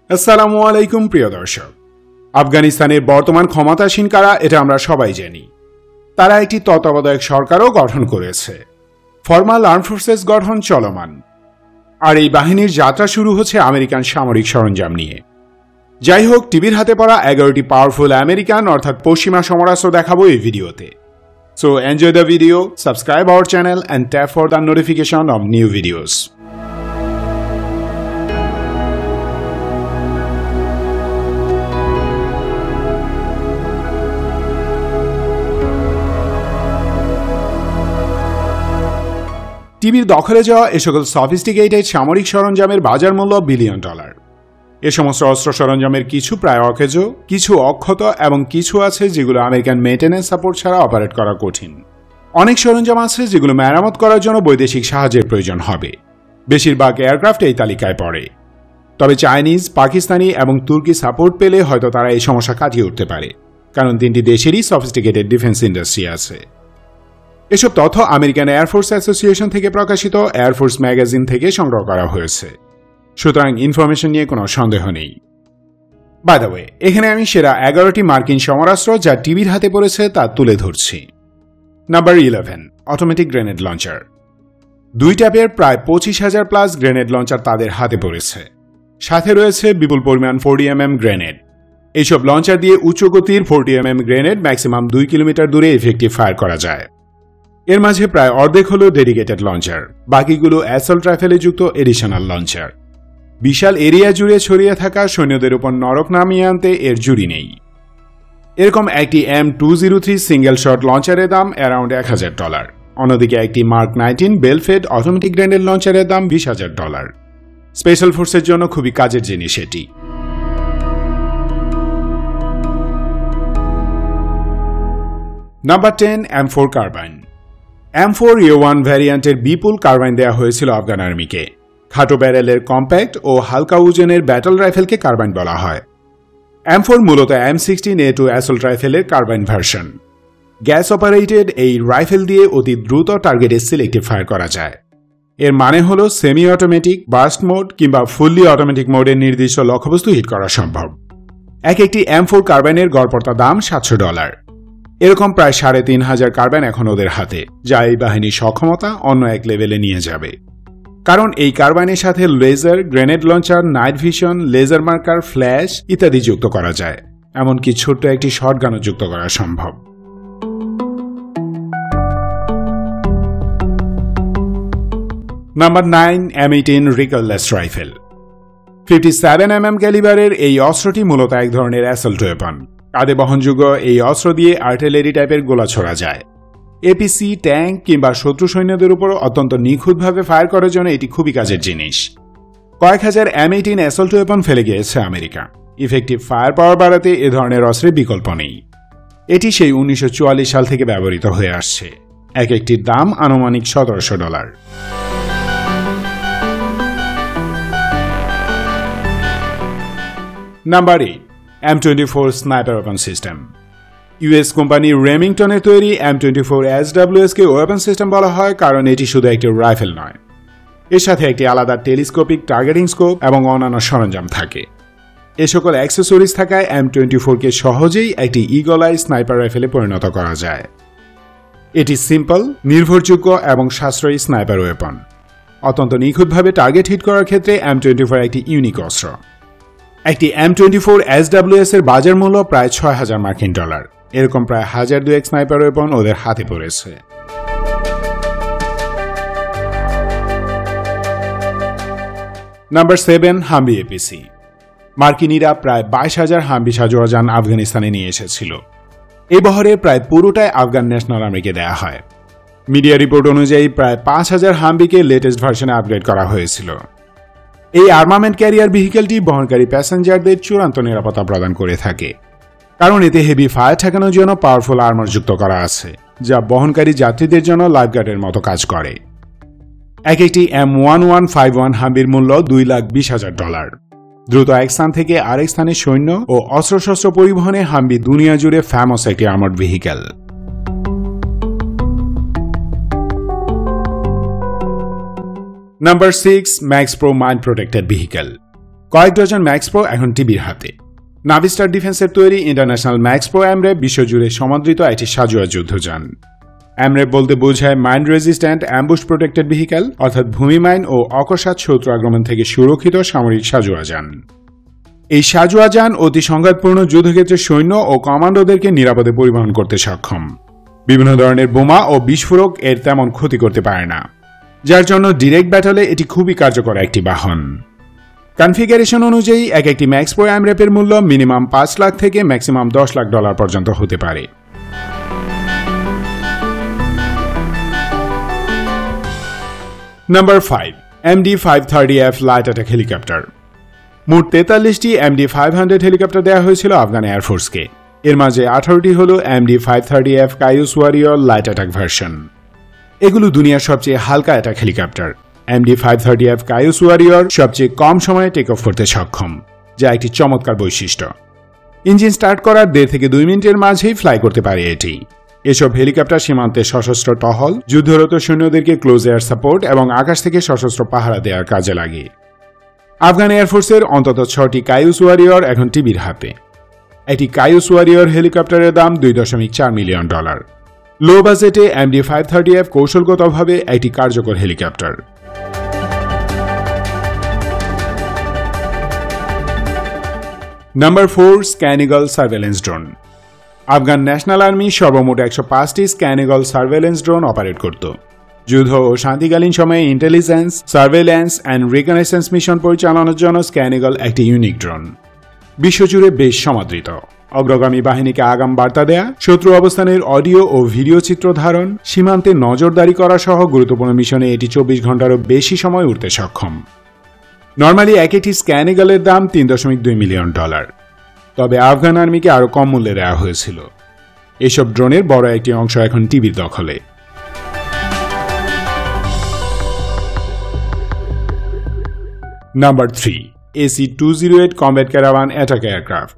আসসালামু আলাইকুম প্রিয় দর্শক। আফগানিস্তানের বর্তমান ক্ষমতাসীন কারা এটা আমরা সবাই জানি। তারা একটি তত্ত্বাবধায়ক সরকারও গঠন করেছে। ফর্মাল আর্ম ফোর্সেস গঠন চলমান। আর এই বাহিনীর যাত্রা শুরু হচ্ছে আমেরিকান সামরিক সরঞ্জাম নিয়ে। যাই হোক, টিভির হাতে পড়া 11টি পাওয়ারফুল আমেরিকান অর্থাৎ পশ্চিমা সমরাস্ত্র দেখাবো এই ভিডিওতে। So enjoy the video, subscribe our channel and tap for the notification of new videos. টিভির দখলে যাওয়া এ সকল সফিস্টিকেটেড সামরিক সরঞ্জামের বাজার মূল্য $বিলিয়ন। এ সমস্ত অস্ত্র সরঞ্জামের কিছু প্রায় অকেজ, কিছু অক্ষত এবং কিছু আছে যেগুলো আমেরিকান মেইনটেন্যান্স সাপোর্ট ছাড়া অপারেট করা কঠিন। অনেক সরঞ্জাম আছে যেগুলো মেরামত করার জন্য বৈদেশিক সাহায্যের প্রয়োজন হবে। বেশিরভাগ এয়ারক্রাফট এই তালিকায় পড়ে। তবে চাইনিজ, পাকিস্তানি এবং তুর্কি সাপোর্ট পেলে হয়তো তারা এই সমস্যা কাটিয়ে উঠতে পারে, কারণ তিনটি দেশেরই সফিস্টিকেটেড ডিফেন্স ইন্ডাস্ট্রি আছে। এসব তথ্য আমেরিকান এয়ারফোর্স অ্যাসোসিয়েশন থেকে প্রকাশিত এয়ারফোর্স ম্যাগাজিন থেকে সংগ্রহ করা হয়েছে। সুতরাং ইনফরমেশন নিয়ে কোনো সন্দেহ নেই। বাই দ্য ওয়ে, এখানে আমি সেরা 11টি মার্কিন সমরাস্ত্র যা টিভির হাতে পড়েছে তা তুলে ধরছি। Number 11, automatic grenade launcher. 2 ট্যাপের প্রায় 25,000 প্লাস গ্রেনেড লঞ্চার তাদের হাতে পড়েছে। সাথে রয়েছে বিপুল পরিমাণ 40mm গ্রেনেড। এইসব লঞ্চার দিয়ে উচ্চগতির 40mm গ্রেনেড ম্যাক্সিমাম 2 কিলোমিটার দূরে এফেক্টিভ ফায়ার করা যায়। এর মাঝে প্রায় অর্ধেক হল ডেডিকেটেড লঞ্চার, বাকিগুলো অ্যাসল্ট রাইফেলে যুক্ত এডিশনাল লঞ্চার। বিশাল এরিয়া জুড়ে ছড়িয়ে থাকা সৈন্যদের উপর নরক নামিয়ে আনতে এর জুড়ি নেই। এরকম একটি M203 সিঙ্গেল শট লঞ্চারের দাম অ্যারাউন্ড $1,000। অন্যদিকে একটি মার্ক 19 বেলফেড অটোমেটিক গ্রেনেড লঞ্চারের দাম $20,000। স্পেশাল ফোর্সের জন্য খুবই কাজের জিনিস এটি। Number 10, M4 carbine. M4A1 ভ্যারিয়েন্টের বিপুল কার্বাইন দেওয়া হয়েছিল আফগান আর্মিকে। খাটো ব্যারেলের কম্প্যাক্ট ও হালকা ওজনের ব্যাটল রাইফেলকে কার্বাইন বলা হয়। M4 মূলত M16A2 অ্যাসল্ট রাইফেলের কার্বাইন ভার্সন। গ্যাস অপারেটেড এই রাইফেল দিয়ে অতি দ্রুত টার্গেটে সিলেক্টিভ ফায়ার করা যায়। এর মানে হল সেমি অটোমেটিক, বার্স্ট মোড কিংবা ফুললি অটোমেটিক মোডে নির্দিষ্ট লক্ষ্যবস্তু হিট করা সম্ভব। একটি M4 কার্বাইনের গড়পড়তা দাম $700। এরকম প্রায় 3,500 কার্বাইন এখন ওদের হাতে, যা এই বাহিনীর সক্ষমতা অন্য এক লেভেলে নিয়ে যাবে। কারণ এই কার্বাইনের সাথে laser, grenade launcher, night vision, laser marker, flash ইত্যাদি যুক্ত করা যায়। এমনকি ছোট্ট একটি শটগানও যুক্ত করা সম্ভব। Number 9, M18 রিকললেস rifle. 57mm ক্যালিবারের এই অস্ত্রটি মূলত এক ধরনের অ্যাসল্ট ওয়েপন। কাঁধে বহনযোগ্য এই অস্ত্র দিয়ে আর্টিলারি টাইপের গোলা ছোড়া যায়। এপিসি, ট্যাঙ্ক কিংবা শত্রু সৈন্যদের উপর অত্যন্ত নিখুঁতভাবে ফায়ার করার জন্য এটি খুবই কাজের জিনিস। কয়েক হাজার M18 অ্যাসল্ট ওয়েপন ফেলে গিয়েছে আমেরিকা। ইফেক্টিভ ফায়ার পাওয়ার বাড়াতে এ ধরনের অস্ত্রের বিকল্প নেই। এটি সেই 1944 সাল থেকে ব্যবহৃত হয়ে আসছে। একটির দাম আনুমানিক $1,700। Number 8, M24 sniper weapon system. US company রেমিংটনের তৈরি M24 SWS কে ওয়েপন সিস্টেম বলা হয়, কারণ এটি শুধু একটি রাইফেল নয়, এর সাথে একটি আলাদা টেলিস্কোপিক টার্গেটিং স্কোপ এবং অন্যান্য সরঞ্জাম থাকে। এ সকল অ্যাক্সেসরিজ থাকায় M24 কে সহজেই একটি ঈগল আই স্নাইপার রাইফেলে পরিণত করা যায়। এটি সিম্পল, নির্ভরযোগ্য এবং সাশ্রয়ী স্নাইপার ওয়েপন। অত্যন্ত নিখুঁতভাবে টার্গেট হিট করার ক্ষেত্রে M24 একটি ইউনিক অস্ত্র। একটি M24 SWS এর বাজার মূল্য প্রায় $6,000 মার্কিন। এরকম প্রায় 1,002 স্নাইপার ওয়েপন ওদের হাতে পড়েছে। Number 7, হাম্বি APC. মার্কিনীরা প্রায় 22,000 হাম্বি সাজোয়া যান আফগানিস্তানে নিয়ে এসেছিল। এই বহরের প্রায় পুরোটাই আফগান ন্যাশনাল আর্মিকে দেয়া হয়। মিডিয়া রিপোর্ট অনুযায়ী প্রায় 5,000 হাম্বিকে লেটেস্ট ভার্সনে আপগ্রেড করা হয়েছিল। এই আর্মামেন্ট ক্যারিয়ার ভেহিকেলটি বহনকারী প্যাসেঞ্জারদের চূড়ান্ত নিরাপত্তা প্রদান করে থাকে, কারণ এতে হেভি ফায়ার ঠেকানোর জন্য পাওয়ারফুল আর্মার যুক্ত করা আছে, যা বহনকারী যাত্রীদের জন্য লাইফগার্ডের মতো কাজ করে। একটি M1151 হাম্বির মূল্য $2,20,000। দ্রুত এক স্থান থেকে আরেক স্থানে সৈন্য ও অস্ত্রশস্ত্র পরিবহনে হাম্বি দুনিয়া জুড়ে ফেমাস একটি armoured vehicle. Number 6, Max Pro Mine Protected Vehicle. কয়েক ডজন ম্যাক্স প্রো এখন টিভির হাতে। নাভিস্টার ডিফেন্সের তৈরি ইন্টারন্যাশনাল ম্যাক্স প্রো অ্যামরেপ বিশ্বজুড়ে সমাদৃত একটি সাজোয়া যুদ্ধযান। অ্যামরেপ বলতে বোঝায় mine resistant ambush protected vehicle, অর্থাৎ ভূমি মাইন ও অকস্মাৎ শত্রু আক্রমণ থেকে সুরক্ষিত সামরিক সাজোয়া যান। এই সাজোয়া যান অতি সংঘাতপূর্ণ যুদ্ধক্ষেত্রে সৈন্য ও কমান্ডোদেরকে নিরাপদে পরিবহন করতে সক্ষম। বিভিন্ন ধরনের বোমা ও বিস্ফোরক এর তেমন ক্ষতি করতে পারে না, যার জন্য ডিরেক্ট ব্যাটলে এটি খুবই কার্যকর একটি বাহন। কনফিগারেশন অনুযায়ী একটি ম্যাক্স প্রো অ্যামরেপের মূল্য মিনিমাম 5 লাখ থেকে ম্যাক্সিমাম $10 লাখ পর্যন্ত হতে পারে। Number 5, MD-530F light attack helicopter. মোট 43টি MD-500 হেলিকপ্টার দেওয়া হয়েছিল আফগান এয়ারফোর্সকে। এর মাঝে 18টি হল MD-530F Cayuse warrior light attack version. এগুলো দুনিয়ার সবচেয়ে হালকা attack helicopter. MD-530F Cayuse warrior সবচেয়ে কম সময়ে টেক অফ করতে সক্ষম, যা একটি চমৎকার বৈশিষ্ট্য। ইঞ্জিন স্টার্ট করার 1.5 থেকে 2 মিনিটের মাঝেই ফ্লাই করতে পারে এটি। এসব হেলিকপ্টার সীমান্তে সশস্ত্র টহল, যুদ্ধরত সৈন্যদেরকে ক্লোজ এয়ার সাপোর্ট এবং আকাশ থেকে সশস্ত্র পাহারা দেওয়ার কাজে লাগে। আফগান এয়ারফোর্সের অন্তত 6টি কায়ুস ওয়ারিয়র এখন টিভির হাতে। একটি কায়ুস ওয়ারিয়র হেলিকপ্টারের দাম $2.4 মিলিয়ন। লো বাজেটে MD-530F কৌশলগতভাবে একটি কার্যকর helicopter. Number 4, Scan Eagle surveillance drone. Afghan national army সর্বমোট 105টি Scan Eagle surveillance drone operate করত। যুদ্ধ ও শান্তিকালীন সময়ে intelligence, surveillance and reconnaissance mission পরিচালনার জন্য স্ক্যান ঈগল একটি ইউনিক ড্রোন। বিশ্বজুড়ে বেশ সমাদৃত। অগ্রগামী বাহিনীকে আগাম বার্তা দেয়া, শত্রু অবস্থানের অডিও ও ভিডিও চিত্র ধারণ, সীমান্তে নজরদারি করা সহ গুরুত্বপূর্ণ মিশনে এটি 24 ঘন্টারও বেশি সময় উঠতে সক্ষম। নর্মালি একটি স্ক্যান ঈগলের দাম $3.2 মিলিয়ন। তবে আফগান আর্মিকে আরও কম মূল্যে দেওয়া হয়েছিল। এসব ড্রোনের বড় একটি অংশ এখন টিভির দখলে। Number 3, AC-208 combat caravan attack aircraft.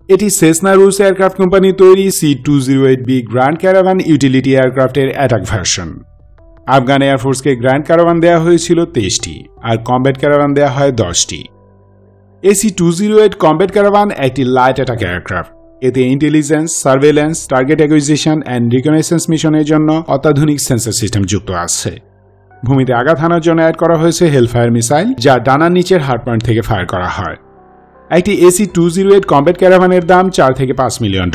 এটি সেসনা রুস এয়ারক্রাফট কোম্পানি তৈরি C-208B গ্র্যান্ড ক্যারাভান ইউটিলিটি এয়ারক্রাফটের অ্যাটাক ভার্সন। আফগান এয়ারফোর্সকে গ্র্যান্ড ক্যারাভান দেওয়া হয়েছিল 23টি, আর কমব্যাট ক্যারাভান দেওয়া হয় 10টি। AC-208 কমব্যাট ক্যারাভান একটি লাইট অ্যাটাক এয়ারক্রাফট। এতে intelligence, surveillance, target acquisition and reconnaissance মিশনের জন্য অত্যাধুনিক সেন্সর সিস্টেম যুক্ত আছে। ভূমিতে আঘাত হানার জন্য অ্যাড করা হয়েছে হেলফায়ার মিসাইল, যা ডানার নিচের হার্ড পয়েন্ট থেকে ফায়ার করা হয়। একটি AC-208 কমব্যাট ক্যারাভানের দাম $4 থেকে $5 মিলিয়ন।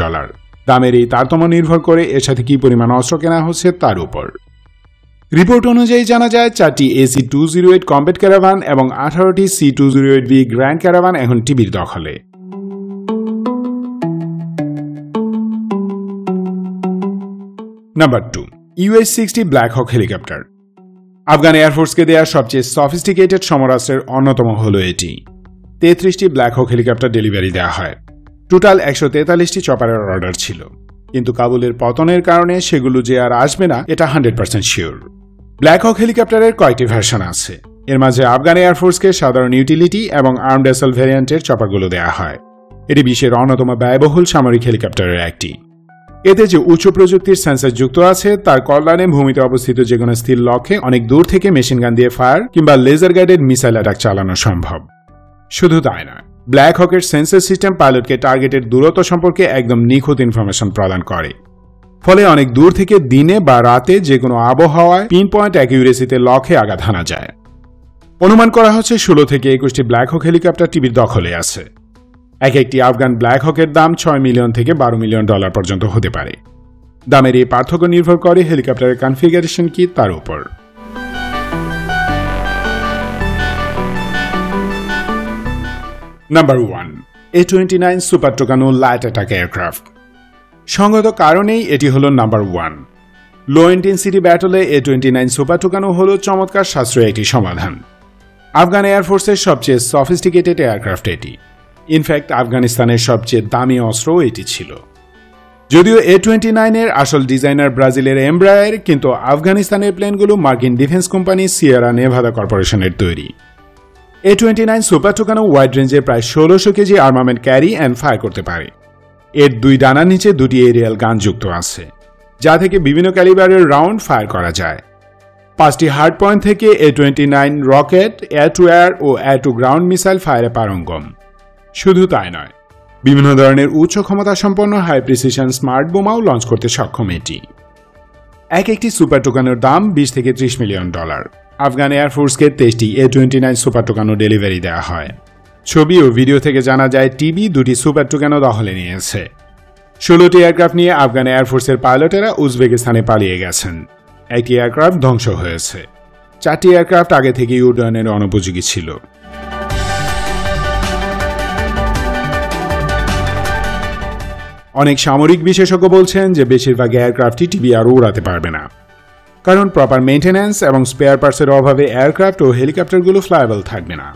দামের এই তারতম্য নির্ভর করে এর সাথে কি পরিমাণ অস্ত্র কেনা হচ্ছে তার উপর। রিপোর্ট অনুযায়ী জানা যায় 4টি AC-208 কমব্যাট ক্যারাভান এবং 18টি C-208B গ্র্যান্ড ক্যারাভান এখন টিভির দখলে। নাম্বার 2, US-60 ব্ল্যাক হক হেলিকপ্টার। আফগান এয়ারফোর্সকে দেওয়া সবচেয়ে সফিস্টিকেটেড সমরাস্ত্রের অন্যতম হল এটি। 33টি ব্ল্যাক হক হেলিকপ্টার ডেলিভারি দেওয়া হয়। টোটাল 143টি চপারের অর্ডার ছিল, কিন্তু কাবুলের পতনের কারণে সেগুলো যে আর আসবে না এটা 100% শিওর। ব্ল্যাক হক হেলিকপ্টারের কয়েকটি ভার্সন আছে। এর মাঝে আফগান এয়ারফোর্সকে সাধারণ ইউটিলিটি এবং আর্মড অ্যাসল্ট ভ্যারিয়েন্টের চপারগুলো দেওয়া হয়। এটি বিশ্বের অন্যতম ব্যয়বহুল সামরিক হেলিকপ্টারের একটি। এতে যে উচ্চ প্রযুক্তির সেন্সর যুক্ত আছে তার কল্যাণে ভূমিতে অবস্থিত যে কোনো স্থির লক্ষ্যে অনেক দূর থেকে মেশিনগান দিয়ে ফায়ার কিংবা লেজার গাইডেড মিসাইল অ্যাটাক চালানো সম্ভব। শুধু তাই নয়, ব্ল্যাক হকের সেন্সর সিস্টেম পাইলটকে টার্গেটের দূরত্ব সম্পর্কে একদম নিখুঁত ইনফরমেশন প্রদান করে। ফলে অনেক দূর থেকে দিনে বা রাতে যে কোনো আবহাওয়ায় পিন পয়েন্ট অ্যাকিউরেসিতে লক্ষ্যে আঘাত হানা যায়। অনুমান করা হচ্ছে 16 থেকে 21টি ব্ল্যাক হক হেলিকপ্টার টিভির দখলে আছে। একটি আফগান ব্ল্যাক হকের দাম $6 মিলিয়ন থেকে $12 মিলিয়ন পর্যন্ত হতে পারে। দামের এই পার্থক্য নির্ভর করে হেলিকপ্টারের কনফিগারেশন কি তার উপর। Number 1, A-29 super Tucano light attack aircraft. সঙ্গত কারণেই এটি হল নাম্বার 1। লো ইন্টেন্সিটি ব্যাটলে A-29 সুপার টুকানো হল চমৎকার সাশ্রয়ী একটি সমাধান। আফগান এয়ারফোর্সের সবচেয়ে সফিস্টিকেটেড এয়ারক্রাফট এটি। ইনফ্যাক্ট আফগানিস্তানের সবচেয়ে দামি অস্ত্রও এটি ছিল। যদিও A-29 এর আসল ডিজাইনার ব্রাজিলের এমব্রায়ার, কিন্তু আফগানিস্তানের প্লেনগুলো মার্কিন ডিফেন্স কোম্পানি সিয়েরা নেভাদা কর্পোরেশনের তৈরি। A-29 সুপার টুকানো ওয়াইড রেঞ্জের প্রায় 1600 KG armament carry and fire করতে পারে। এর 2 ডানার নিচে 2টি এরিয়াল গান যুক্ত আছে, যা থেকে বিভিন্ন ক্যালিবারের রাউন্ড ফায়ার করা যায়। 5টি হার্ড পয়েন্ট থেকে A-29 rocket, air to air ও এয়ার টু গ্রাউন্ড মিসাইল ফায়ারে পারঙ্গম। শুধু তাই নয়, বিভিন্ন ধরনের উচ্চ ক্ষমতা সম্পন্ন হাই প্রিসিশন স্মার্ট বোমাও লঞ্চ করতে সক্ষম এটি। একটি সুপার টুকানোর দাম $20 থেকে $30 মিলিয়ন। আফগান এয়ারফোর্সকে 23টি A-29 সুপার টুকানো ডেলিভারি দেওয়া হয়। ছবি ও ভিডিও থেকে জানা যায় টিবি 2টি সুপার টুকানো দখলে নিয়েছে। 16টি এয়ারক্রাফট নিয়ে আফগান এয়ারফোর্সের পাইলটেরা উজবেকিস্তানে পালিয়ে গেছেন। একটি এয়ারক্রাফট ধ্বংস হয়েছে। 4টি এয়ারক্রাফট আগে থেকেই উড্ডয়নের অনুপযোগী ছিল। অনেক সামরিক বিশেষজ্ঞ বলছেন যে বেশিরভাগ এয়ারক্রাফটই টিবি আরও উড়াতে পারবে না, কারণ প্রপার মেইনটেন্যান্স এবং স্পেয়ার পার্টসের অভাবে এয়ারক্রাফট ও হেলিকপ্টারগুলো ফ্লাইয়েবল থাকবে না।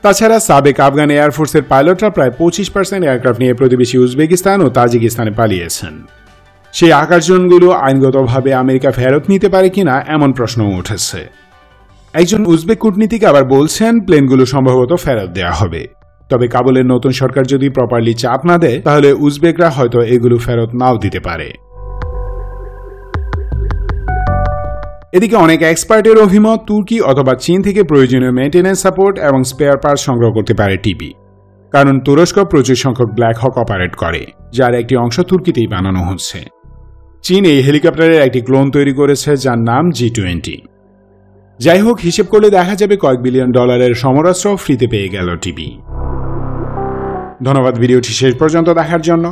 তাছাড়া সাবেক আফগান এয়ারফোর্সের পাইলটরা প্রায় 25% এয়ারক্রাফট নিয়ে প্রতিবেশী উজবেকিস্তান ও তাজিকিস্তানে পালিয়েছেন। সেই আকাশযানগুলো আইনগতভাবে আমেরিকা ফেরত নিতে পারে কিনা এমন প্রশ্নও উঠেছে। একজন উজবেক কূটনীতিক আবার বলছেন প্লেনগুলো সম্ভবত ফেরত দেওয়া হবে, তবে কাবুলের নতুন সরকার যদি প্রপারলি চাপ না দেয় তাহলে উজবেকরা হয়তো এগুলো ফেরত নাও দিতে পারে। এদিকে অনেক এক্সপার্টের অভিমত তুর্কি অথবা চীন থেকে প্রয়োজনীয় মেইনটেন্যান্স সাপোর্ট এবং স্পেয়ার পার্টস সংগ্রহ করতে পারে টিবি, কারণ তুরস্ক প্রচুর সংখ্যক ব্ল্যাক হক অপারেট করে, যার একটি অংশ তুর্কিতেই বানানো হচ্ছে। চীন এই হেলিকপ্টারের একটি ক্লোন তৈরি করেছে যার নাম G-20। যাই হোক, হিসেব করলে দেখা যাবে কয়েক বিলিয়ন ডলারের সমরাস্ত্র ফ্রিতে পেয়ে গেল টিবি। ধন্যবাদ ভিডিওটি শেষ পর্যন্ত দেখার জন্য।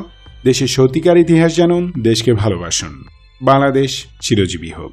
দেশের সত্যিকার ইতিহাস জানুন, দেশকে ভালোবাসুন। বাংলাদেশ চিরজীবী হোক।